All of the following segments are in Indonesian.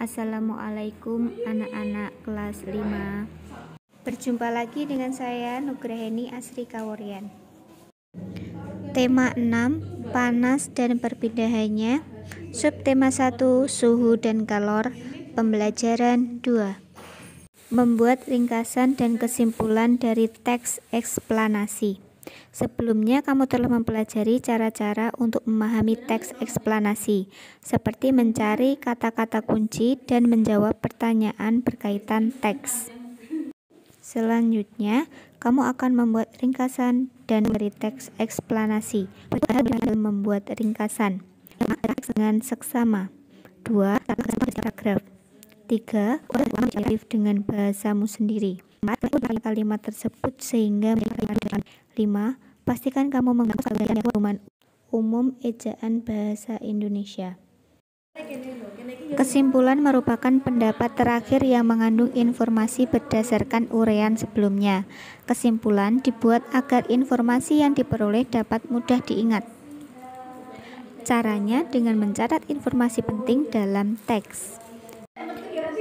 Assalamualaikum anak-anak kelas 5. Berjumpa lagi dengan saya Nugraheni Asri Kaworian. Tema 6, panas dan perpindahannya. Subtema 1, suhu dan kalor. Pembelajaran 2. Membuat ringkasan dan kesimpulan dari teks eksplanasi. Sebelumnya kamu telah mempelajari cara-cara untuk memahami teks eksplanasi, seperti mencari kata-kata kunci dan menjawab pertanyaan berkaitan teks. Selanjutnya, kamu akan membuat ringkasan dan memberi teks eksplanasi. Membuat ringkasan dengan seksama. 2. Paragraf. 3. Dengan bahasamu sendiri. 4. Kalimat tersebut sehingga 5. Pastikan kamu menggunakan umum ejaan bahasa Indonesia. Kesimpulan merupakan pendapat terakhir yang mengandung informasi berdasarkan uraian sebelumnya. Kesimpulan dibuat agar informasi yang diperoleh dapat mudah diingat. Caranya dengan mencatat informasi penting dalam teks.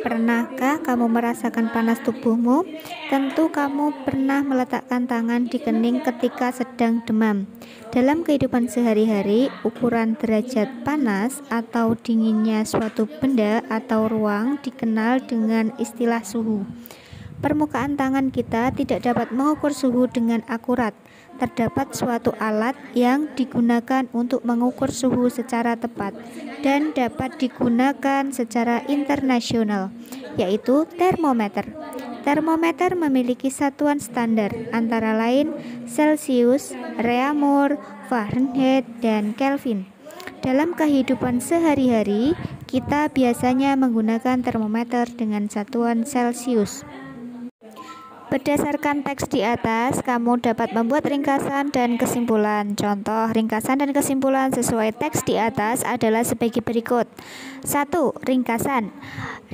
Pernahkah kamu merasakan panas tubuhmu? Tentu kamu pernah meletakkan tangan di kening ketika sedang demam. Dalam kehidupan sehari-hari, ukuran derajat panas atau dinginnya suatu benda atau ruang dikenal dengan istilah suhu. Permukaan tangan kita tidak dapat mengukur suhu dengan akurat. Terdapat suatu alat yang digunakan untuk mengukur suhu secara tepat dan dapat digunakan secara internasional, yaitu termometer. Termometer memiliki satuan standar antara lain Celsius, Reaumur, Fahrenheit, dan Kelvin. Dalam kehidupan sehari-hari, kita biasanya menggunakan termometer dengan satuan Celsius. Berdasarkan teks di atas, kamu dapat membuat ringkasan dan kesimpulan. Contoh ringkasan dan kesimpulan sesuai teks di atas adalah sebagai berikut. 1. Ringkasan.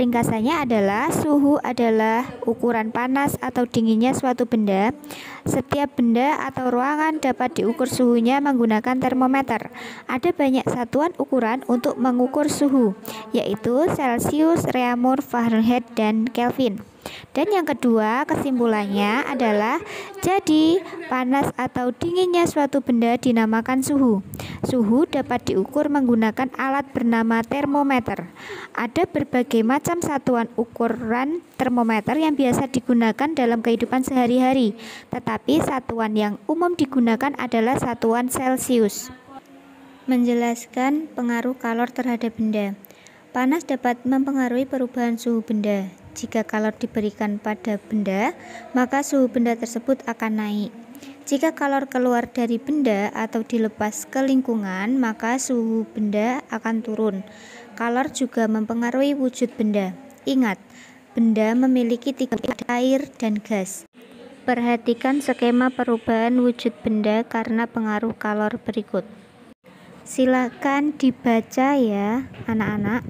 Ringkasannya adalah suhu adalah ukuran panas atau dinginnya suatu benda. Setiap benda atau ruangan dapat diukur suhunya menggunakan termometer. Ada banyak satuan ukuran untuk mengukur suhu, yaitu Celsius, Reaumur, Fahrenheit, dan Kelvin. Dan yang kedua, kesimpulannya adalah jadi panas atau dinginnya suatu benda dinamakan suhu. Suhu dapat diukur menggunakan alat bernama termometer. Ada berbagai macam satuan ukuran termometer yang biasa digunakan dalam kehidupan sehari-hari, tetapi satuan yang umum digunakan adalah satuan Celsius. Menjelaskan pengaruh kalor terhadap benda. Panas dapat mempengaruhi perubahan suhu benda. Jika kalor diberikan pada benda, maka suhu benda tersebut akan naik. Jika kalor keluar dari benda atau dilepas ke lingkungan, maka suhu benda akan turun. Kalor juga mempengaruhi wujud benda. Ingat, benda memiliki 3 air dan gas. Perhatikan skema perubahan wujud benda karena pengaruh kalor berikut. Silakan dibaca ya, anak-anak.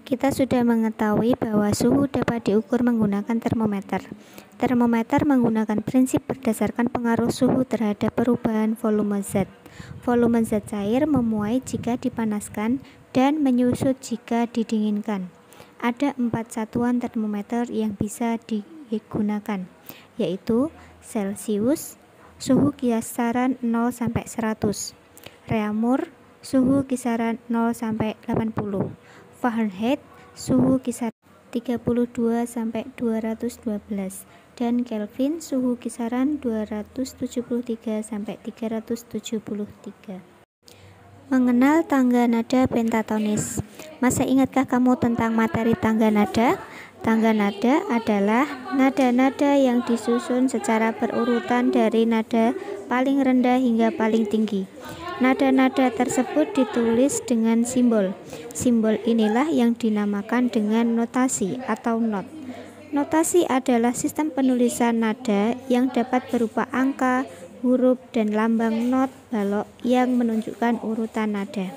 Kita sudah mengetahui bahwa suhu dapat diukur menggunakan termometer. Termometer menggunakan prinsip berdasarkan pengaruh suhu terhadap perubahan volume zat. Volume zat cair memuai jika dipanaskan dan menyusut jika didinginkan. Ada 4 satuan termometer yang bisa digunakan, yaitu Celsius, suhu kisaran 0 sampai 100. Reaumur, suhu kisaran 0 sampai 80. Fahrenheit, suhu kisaran 32 sampai 212, dan Kelvin, suhu kisaran 273 sampai 373. Mengenal tangga nada pentatonis. Masih ingatkah kamu tentang materi tangga nada? Tangga nada adalah nada-nada yang disusun secara berurutan dari nada paling rendah hingga paling tinggi. Nada-nada tersebut ditulis dengan simbol. Simbol inilah yang dinamakan dengan notasi atau not. Notasi adalah sistem penulisan nada yang dapat berupa angka, huruf, dan lambang not balok yang menunjukkan urutan nada.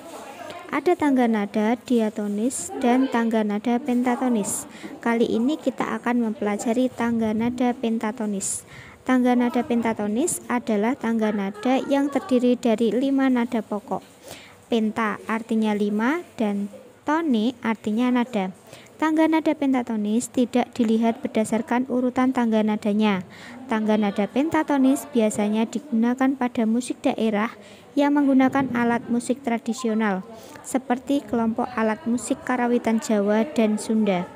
Ada tangga nada diatonis dan tangga nada pentatonis. Kali ini kita akan mempelajari tangga nada pentatonis. Tangga nada pentatonis adalah tangga nada yang terdiri dari 5 nada pokok. Penta artinya 5 dan tone artinya nada. Tangga nada pentatonis tidak dilihat berdasarkan urutan tangga nadanya. Tangga nada pentatonis biasanya digunakan pada musik daerah yang menggunakan alat musik tradisional, seperti kelompok alat musik karawitan Jawa dan Sunda.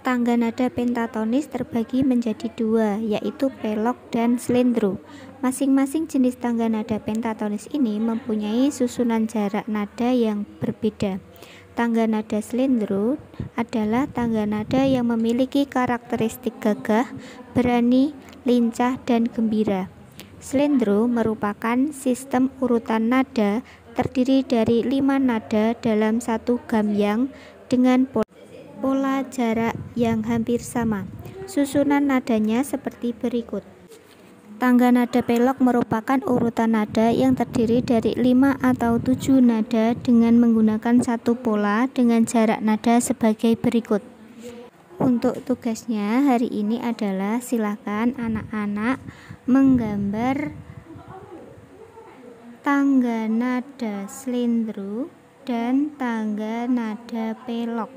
Tangga nada pentatonis terbagi menjadi 2, yaitu pelok dan slendro. Masing-masing jenis tangga nada pentatonis ini mempunyai susunan jarak nada yang berbeda. Tangga nada slendro adalah tangga nada yang memiliki karakteristik gagah, berani, lincah, dan gembira. Slendro merupakan sistem urutan nada terdiri dari 5 nada dalam satu gambyang dengan pola jarak yang hampir sama. Susunan nadanya seperti berikut. Tangga nada pelok merupakan urutan nada yang terdiri dari 5 atau 7 nada dengan menggunakan satu pola dengan jarak nada sebagai berikut. Untuk tugasnya hari ini adalah silakan anak-anak menggambar tangga nada slendro dan tangga nada pelok.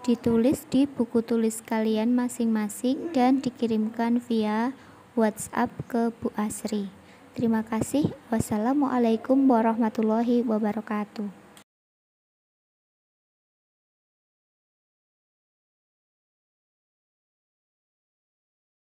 Ditulis di buku tulis kalian masing-masing dan dikirimkan via WhatsApp ke Bu Asri. Terima kasih. Wassalamualaikum warahmatullahi wabarakatuh.